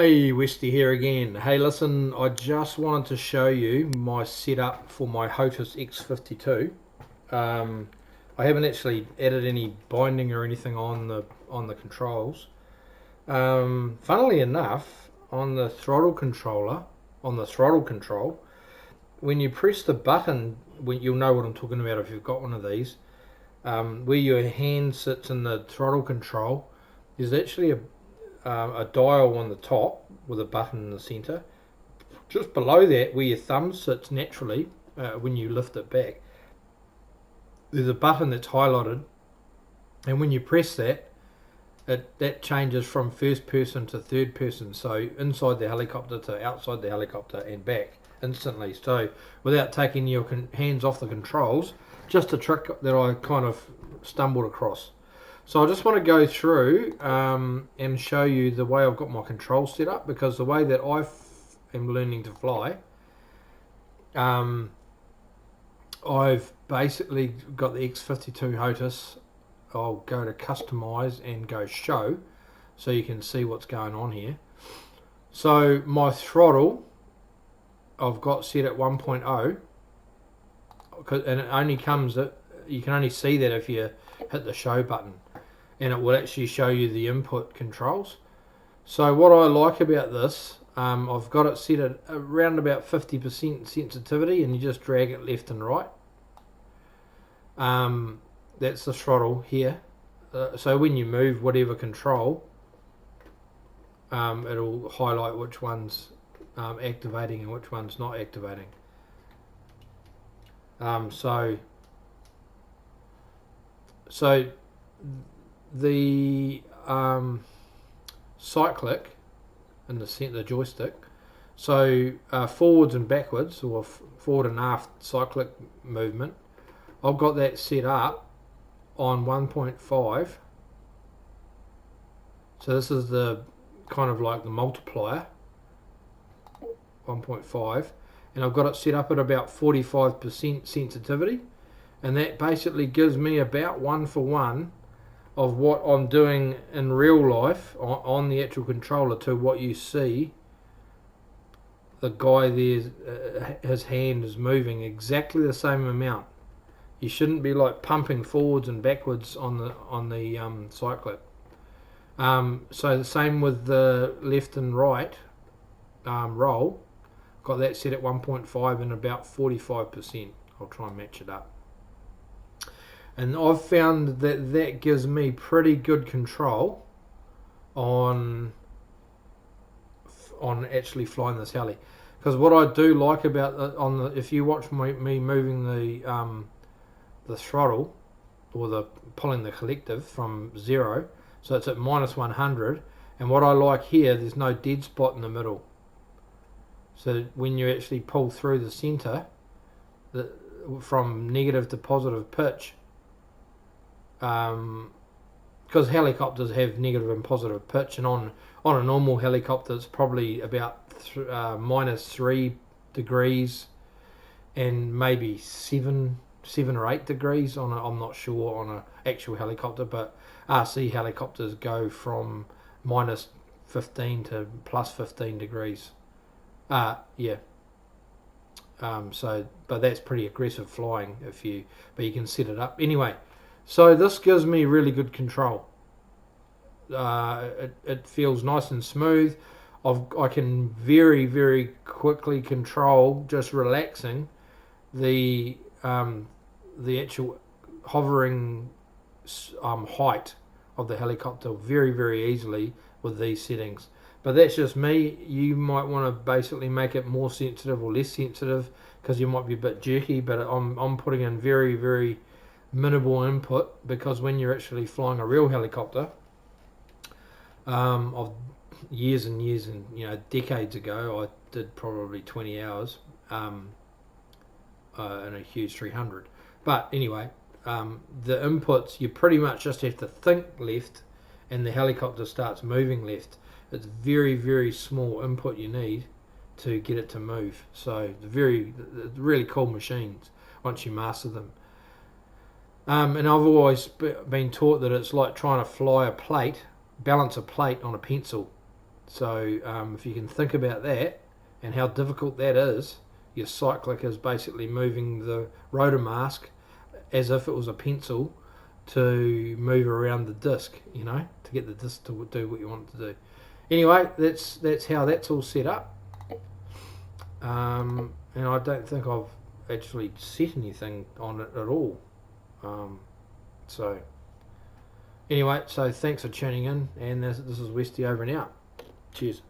Hey, Westy here again. Hey, listen, I just wanted to show you my setup for my Hotas X52. I haven't actually added any binding or anything on the controls. Funnily enough, on the throttle controller, on the throttle control, when you press the button, you'll know what I'm talking about if you've got one of these. Where your hand sits in the throttle control, there's actually a dial on the top with a button in the center. Just below that, where your thumb sits naturally, when you lift it back, there's a button that's highlighted, and when you press that, that changes from first person to third person, so inside the helicopter to outside the helicopter and back instantly. So without taking your hands off the controls, just a trick that I kind of stumbled across. So I just want to go through and show you the way I've got my controls set up, because the way that I am learning to fly, I've basically got the X52 Hotas. I'll go to customize and go show so you can see what's going on here. So my throttle I've got set at 1.0, and it only comes at, you can only see that if you hit the show button, and it will actually show you the input controls. So what I like about this, I've got it set at around about 50% sensitivity, and you just drag it left and right. That's the throttle here. So when you move whatever control, it'll highlight which one's activating and which one's not activating. So the cyclic in the joystick, so forwards and backwards, or forward and aft cyclic movement, I've got that set up on 1.5. So this is the kind of like the multiplier, 1.5, and I've got it set up at about 45% sensitivity, and that basically gives me about 1-for-1 of what I'm doing in real life on the actual controller to what you see. The guy there, his hand is moving exactly the same amount. You shouldn't be like pumping forwards and backwards on the cyclic. So the same with the left and right roll. Got that set at 1.5 and about 45%. I'll try and match it up. And I've found that that gives me pretty good control on actually flying this heli. Because what I do like about if you watch me moving the throttle, or the pulling the collective from 0, so it's at -100, and what I like here, there's no dead spot in the middle. So when you actually pull through the center, from negative to positive pitch, because helicopters have negative and positive pitch, and on a normal helicopter it's probably about -3 degrees and maybe 7 or 8 degrees on I'm not sure on an actual helicopter, but RC helicopters go from -15 to +15 degrees. Yeah. So, but that's pretty aggressive flying but you can set it up anyway. So this gives me really good control. It feels nice and smooth. I can very, very quickly control, just relaxing, the actual hovering height of the helicopter very, very easily with these settings. But that's just me. You might want to basically make it more sensitive or less sensitive, because you might be a bit jerky, but I'm putting in very, very minimal input, because when you're actually flying a real helicopter, of years and years and decades ago, I did probably 20 hours in a huge 300. But anyway, the inputs, you pretty much just have to think left and the helicopter starts moving left. It's very, very small input you need to get it to move. So really cool machines once you master them. And I've always been taught that it's like trying to balance a plate on a pencil. So if you can think about that and how difficult that is, your cyclic is basically moving the rotor mask as if it was a pencil to move around the disc, you know, to get the disc to do what you want it to do. Anyway, that's how that's all set up. And I don't think I've actually set anything on it at all. So anyway, so thanks for tuning in, and this is Westy over and out. Cheers.